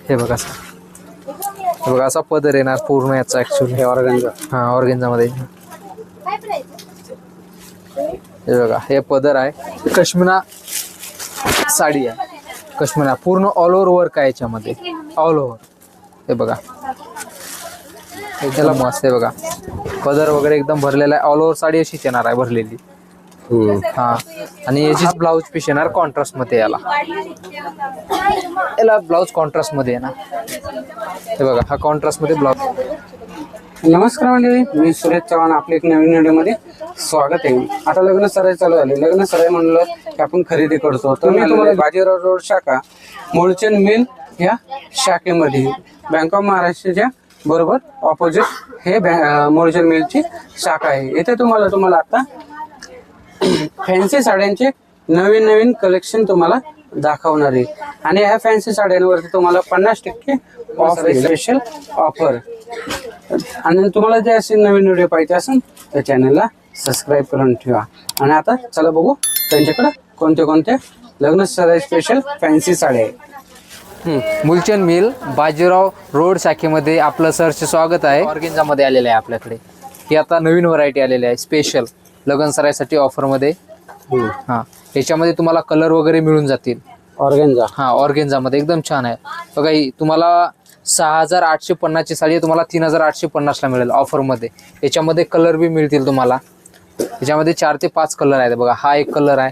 हे बघा हे बघा असा पदर येणार पूर्ण याचा ऍक्च्युअली हे ऑर्गेन्झा. हा ऑर्गेन्झा मध्ये हे बघा हे पदर आहे. कश्मीरा साडी आहे. कश्मीरा पूर्ण ऑल ओव्हर वर्क आहे याच्यामध्ये ऑल ओव्हर. हे बघा एकदम मस्त आहे बघा. पदर वगैरे एकदम भरलेला आहे. ऑल ओव्हर साडी अशीच येणार आहे भरलेली. हा आणि याची ब्लाऊज पीस येणार कॉन्ट्रास्ट मध्ये. याला ब्लाऊज कॉन्ट्रास्ट मध्ये येणार. हे बघा हा कॉन्ट्रास्ट मध्ये ब्लाऊज. नमस्कार मंडळी, मी सुरेश चव्हाण. आपल्या एक नवीन व्हिडिओमध्ये स्वागत आहे. आता लग्न सराई चालू झाली. लग्न सराई म्हणलं की आपण खरेदी करतो. तर मी तुम्हाला बाजीराव रोड शाखा मुळचंद मिल या शाखेमध्ये बँक ऑफ महाराष्ट्राच्या बरोबर ऑपोजिट हे मुळचंद मिलची शाखा आहे. इथे तुम्हाला आता फॅन्सी साड्यांचे नवीन कलेक्शन तुम्हाला दाखवणार आहे. आणि ह्या फॅन्सी साड्यांवरती तुम्हाला 50% ऑफ, स्पेशल ऑफर. आणि तुम्हाला जे असे नवीन व्हिडिओ पाहिजे असेल तर चॅनलला सबस्क्राईब करून ठेवा. आणि आता चला बघू त्यांच्याकडे कोणते लग्न सराई स्पेशल फॅन्सी साड्या आहे. मुलचंद मिल बाजीराव रोड शाखेमध्ये आपलं सरचे स्वागत आहे. ऑर्गेन्झा मध्ये आलेलं आहे आपल्याकडे. ही आता नवीन व्हरायटी आलेली आहे स्पेशल लग्न सराईसाठी ऑफर मध्ये. हा याच्यामध्ये तुम्हाला कलर वगैरे मिळून जातील. ऑर्गेन्झा. हा ऑर्गेन्झा मध्ये एकदम छान आहे बघा. ही तुम्हाला 6850 ची साडी तुम्हाला 3850 ला मिळेल ऑफर मध्ये. याच्यामध्ये कलर बी मिळतील तुम्हाला. याच्यामध्ये 4 ते 5 कलर आहेत बघा. हा एक कलर आहे.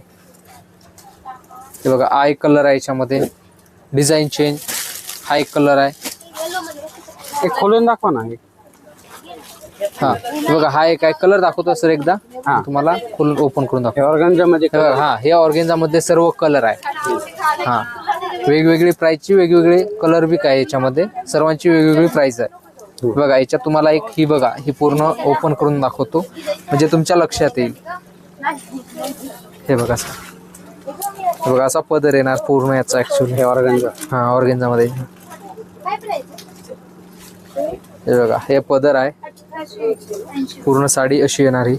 हे बघा हा एक कलर आहे. याच्यामध्ये डिझाईन चेंज. हा एक कलर आहे. एक खोलून दाखवा ना. हा बघा हा एक आहे कलर दाखवतो सर एकदा. हा तुम्हाला खोलून ओपन करून दाखवतो. ऑर्गेन्झा मध्ये. हा हे ऑर्गेन्झा मध्ये सर्व कलर आहे. हा वेगवेगळी प्राइसची वेगवेगळे कलर बी काय याच्यामध्ये सर्वांची वेगवेगळी प्राइस आहे. बघा याच्यात तुम्हाला एक ही बघा ही पूर्ण ओपन करून दाखवतो म्हणजे तुमच्या लक्षात येईल. हे बघा हे बघा असा पदर येणार पूर्ण याचा ऍक्च्युअली हे ऑर्गेन्झा. हा ऑर्गेन्झा मध्ये हे बघा हे पदर आहे. पूर्ण साडी अशी येणार. ही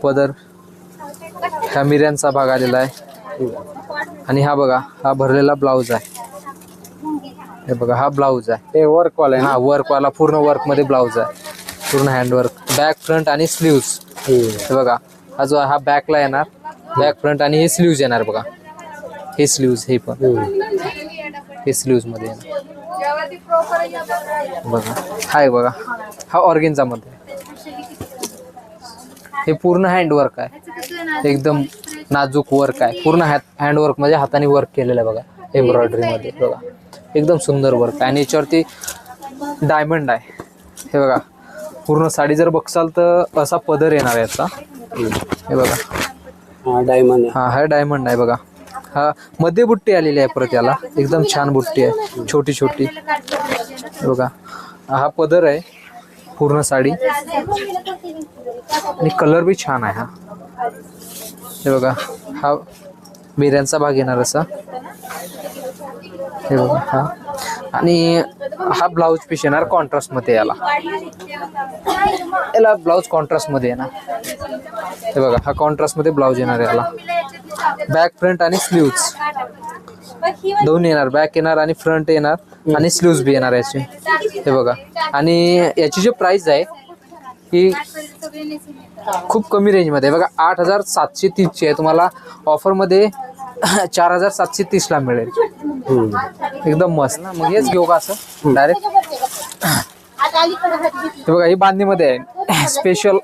पदर ह्या मिऱ्यांचा भाग आलेला आहे. आणि हा बघा हा भरलेला ब्लाऊज आहे. हे बघा हा ब्लाऊज आहे. ते वर्क वाला. हा वर्क वाला पूर्ण वर्क मध्ये ब्लाऊज आहे. पूर्ण हँडवर्क बॅक फ्रंट आणि स्लीव्स. हे बघा हा जो हा बॅकला येणार. बॅक फ्रंट आणि हे स्लीव्स येणार बघा. हे स्लीव्स हे पण हे स्लीव्स मध्ये येणार बघा. हाय बघा हा ऑर्गेन्झा मध्ये. हे पूर्ण हँडवर्क आहे. एकदम नाजूक वर्क आहे. पूर्ण हँडवर्क म्हणजे हाताने वर्क केलेलं आहे बघा. एम्ब्रॉयडरी मध्ये बघा एकदम सुंदर वर्क आहे. आणि याच्यावरती डायमंड आहे. हे बघा पूर्ण साडी जर बघसाल तर असा पदर येणार याचा. हे बघा डायमंड. हा डायमंड आहे बघा. हा मध्ये बुट्टी आलेली आहे परत याला. एकदम छान बुट्टी आहे छोटी छोटी. हे बघा हा पदर आहे पूर्ण साडी. आणि कलर बी छान आहे. हा हे बघा हा मिऱ्यांचा भाग येणार असा. हे बघा हा. आणि हा ब्लाऊज पीस येणार कॉन्ट्रास्ट मध्ये. याला ब्लाऊज कॉन्ट्रास्ट मध्ये येणार. हे बघा हा कॉन्ट्रास्ट मध्ये ब्लाऊज येणार याला. बॅक फ्रंट आणि स्लीव्स दोन्ही येणार. बॅक येणार आणि फ्रंट येणार आणि स्लीव्स बी येणार याचे. हे बघा आणि याची जी प्राइस आहे ही खूप कमी रेंज मध्ये बघा. 8730 ची आहे. तुम्हाला ऑफर मध्ये 4730 ला मिळेल. एकदम मस्त ना. मग हेच घेऊ का असं डायरेक्ट. हे बघा ही बांधणी मध्ये आहे स्पेशल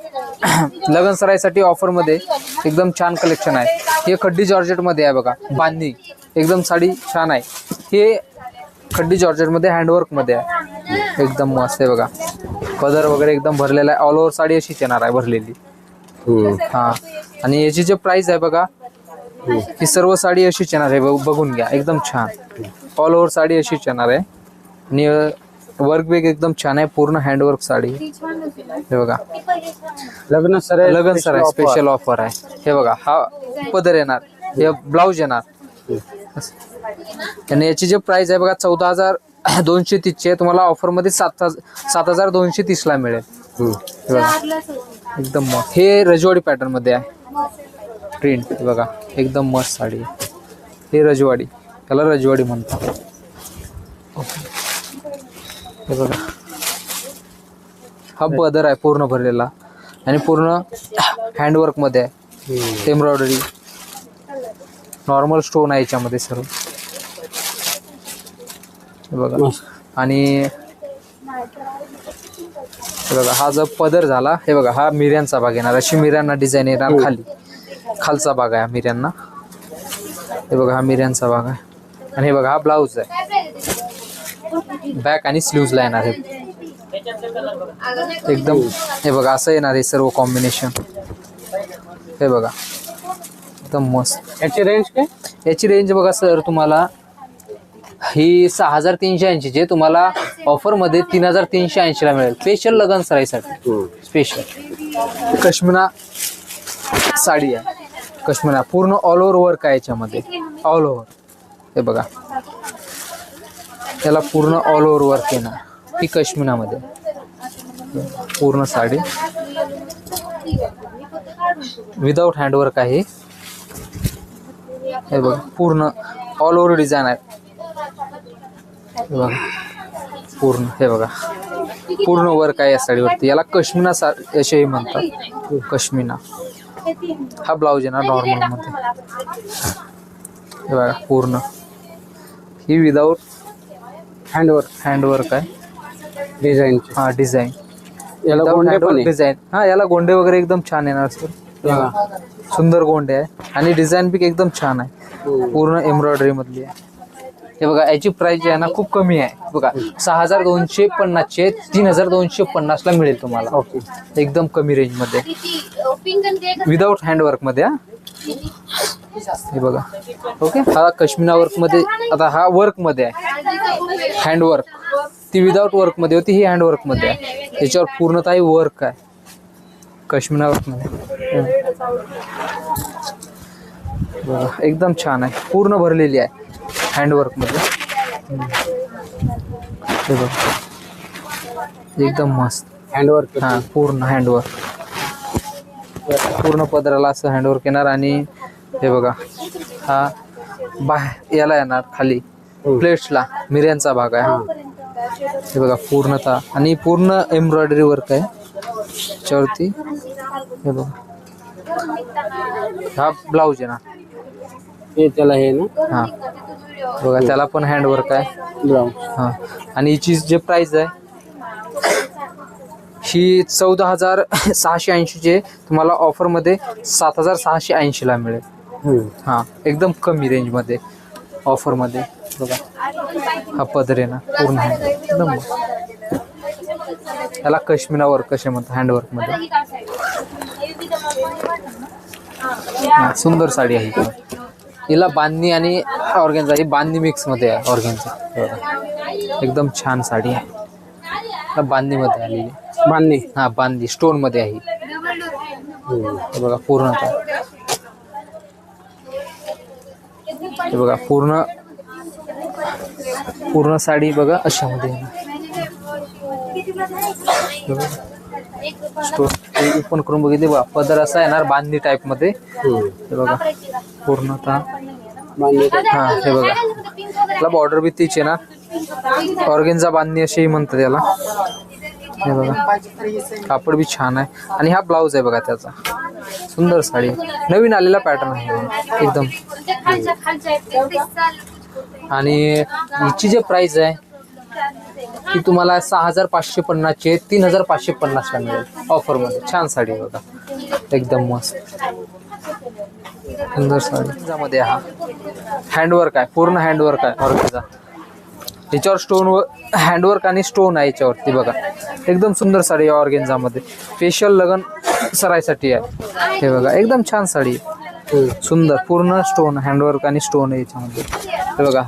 लग्न सराईसाठी ऑफर मध्ये. एकदम छान कलेक्शन आहे. हे खड्डी जॉर्जेट मध्ये आहे बघा. बांधणी एकदम साडी छान आहे. हे खड्डी जॉर्जेट मध्ये हँडवर्क मध्ये आहे. एकदम मस्त आहे बघा. पदर वगैरे एकदम भरलेला आहे. ऑल ओव्हर साडी अशीच येणार आहे भरलेली. हा आणि याची जे प्राइस आहे बघा ही सर्व साडी अशीच येणार आहे. बघून घ्या एकदम छान ऑल ओव्हर साडी अशीच येणार आहे. आणि वर्क बेग एकदम छान आहे. पूर्ण हँडवर्क साडी. हे बघा लग्न सराई स्पेशल ऑफर आहे. हे बघा हा पदर येणार. हे ब्लाऊज येणार. आणि याची जे प्राइस आहे बघा 14230 ची आहे. तुम्हाला ऑफर मध्ये 7230 ला मिळेल. हे बघा एकदम मस्त. हे रजवाडी पॅटर्न मध्ये आहे प्रिंट. बघा एकदम मस्त साडी. हे रजवाडी, त्याला रजवाडी म्हणतात. हे बघा हा पदर आहे पूर्ण भरलेला आणि पूर्ण हँडवर्क मध्ये आहे, एम्ब्रॉयडरी, नॉर्मल स्टोन आहे याच्यामध्ये सर्व. हे बघा आणि हे बघा हा जो पदर झाला, हे बघा हा मिऱ्यांचा भाग येणार, अशी मिऱ्यांना डिझाईन येणार खाली, खालचा भाग आहे मिऱ्यांना. हे बघा हा मिऱ्यांचा भाग आहे आणि हे बघा हा ब्लाऊज आहे, बॅक आणि स्लीव्हजला येणार आहे एकदम. हे बघा असं येणार आहे सर्व कॉम्बिनेशन. हे बघा एकदम मस्त. याची रेंज काय? याची रेंज बघा सर तुम्हाला ही 6380 चे तुम्हाला ऑफर मध्ये 3380 ला मिळेल. स्पेशल लग्न सराईसाठी स्पेशल कश्मीना साडी आहे. कश्मीना पूर्ण ऑल ओव्हर वर्क आहे याच्यामध्ये, ऑल ओव्हर. हे बघा त्याला पूर्ण ऑल ओव्हर वर्क येणार, ही कश्मीनामध्ये पूर्ण साडी विदाउट हँडवर्क आहे. हे बघा पूर्ण ऑल ओव्हर डिझाईन आहे. हे बघा पूर्ण, हे बघा पूर्ण वर्क आहे या साडीवरती. याला कश्मीना असेही म्हणतात, कश्मीना. हा ब्लाऊज आहे ना नॉर्मल मध्ये. हे बघा पूर्ण ही विदाउट हँडवर्क आहे डिझाईन. हा डिझाईन, याला गोंडे पण आहे. डिझाईन. हा याला गोंडे वगैरे एकदम छान येणार सर, सुंदर गोंडे आहे आणि डिझाईन बी एकदम छान आहे, पूर्ण एम्ब्रॉयडरी मधली आहे. हे बघा याची प्राइस जी आहे ना खूप कमी आहे बघा, 6250 चे 3250 ला मिळेल तुम्हाला. ओके, एकदम कमी रेंज मध्ये विदाउट हँडवर्क मध्ये. हे बघा ओके, हा कश्मीना वर्क मध्ये. आता हा वर्क मध्ये आहे, हँडवर्क. ती विदाउट वर्क मध्ये होती, ही हँडवर्क मध्ये आहे. याच्यावर पूर्णतः वर्क आहे कश्मीना वर्क मध्ये. बघा एकदम छान आहे, पूर्ण भरलेली आहे हँडवर्क मध्ये. हे बघा एकदम मस्त हँडवर्क. हा पूर्ण हँडवर्क, पूर्ण पदराला असं हँडवर्क येणार. आणि हे बघा हा याला येणार खाली प्लेट्सला मिऱ्यांचा भाग आहे. हे बघा पूर्णतः आणि पूर्ण एम्ब्रॉयडरी वर्क आहे त्याच्यावरती. हे बघा हा ब्लाऊज आहे ना, हे त्याला हे ना. हा बघा त्याला पण हँडवर्क आहे ब्लाऊज. हा. आणि हिची जे प्राइस आहे ही 14680 चे तुम्हाला ऑफर मध्ये 7680 ला मिळेल. हा एकदम कमी रेंज मध्ये ऑफर मध्ये. बघा हा पदर आहे ना पूर्ण हँड एकदम. त्याला कश्मीना वर्क कसे म्हणतात हँडवर्क मध्ये. सुंदर साडी आहे. हिला बांधणी आणि ऑर्गेन्झा, ही बांधणी मिक्स मध्ये आहे ऑर्गेन्झा. एकदम छान साडी आहे, बांधणी मध्ये आलेली. बांधणी, हा बांधणी स्टोन मध्ये आहे. हे बघा पूर्णतः. हे बघा पूर्ण साडी बघा अशामध्ये स्टोन ओपन करून बघितले बघा. पदर असा येणार बांधणी टाइप मध्ये. हे बघा पूर्णतः. हा हे बघा त्याला बॉर्डर बी तीच आहे ना, ऑर्गेन्झा बांधणी अशी म्हणतात त्याला. हे बघा कापड बी छान आहे आणि हा ब्लाऊज आहे बघा त्याचा. सुंदर साडी, नवीन आलेला पॅटर्न आहे एकदम. आणि हिची जे प्राइस आहे ती तुम्हाला 6550 चे 3550 ला मिळेल ऑफर मध्ये. छान साडी आहे बघा, एकदम मस्त सुंदर साडी. त्यामध्ये हा हँडवर्क आहे, पूर्ण हँडवर्क आहे ऑर्गेन्झा. याच्यावर स्टोन हँडवर्क आणि स्टोन आहे याच्यावरती बघा. एकदम सुंदर साडी आहे ऑर्गेन्झा मध्ये, स्पेशल लग्न सरायसाठी आहे. हे बघा एकदम छान साडी, सुंदर पूर्ण स्टोन हँडवर्क आणि स्टोन आहे याच्यामध्ये. हे बघा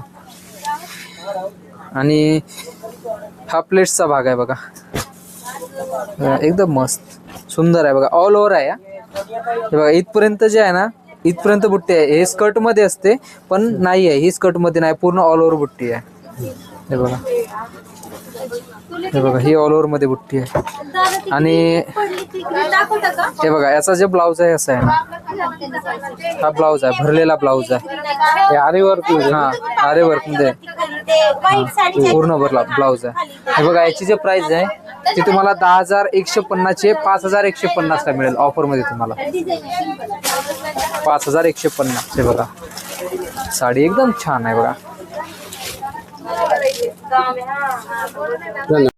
आणि हा प्लेट्सचा भाग आहे बघा, एकदम मस्त सुंदर आहे बघा. ऑल ओव्हर आहे. हे बघा इथपर्यंत जे आहे ना, इथपर्यंत बुट्टी आहे. हे स्कर्ट मध्ये असते पण नाही आहे, ही स्कर्ट मध्ये नाही, पूर्ण ऑल ओव्हर बुट्टी आहे. हे बघा हे बघा ही ऑल ओव्हर मध्ये बुट्टी आहे. आणि हे बघा याचा जे ब्लाऊज आहे असा आहे ना, हा ब्लाऊज आहे, भरलेला ब्लाऊज आहे. हे आरी वर्क हा आरे वर्क मध्ये पूर्ण भरला ब्लाऊज आहे. हे बघा याची जे प्राइस आहे ती तुम्हाला 10,150 चे 5,150 ला मिळेल ऑफर मध्ये तुम्हाला. 5,150. हे बघा साडी एकदम छान आहे बघा. धन्यवाद.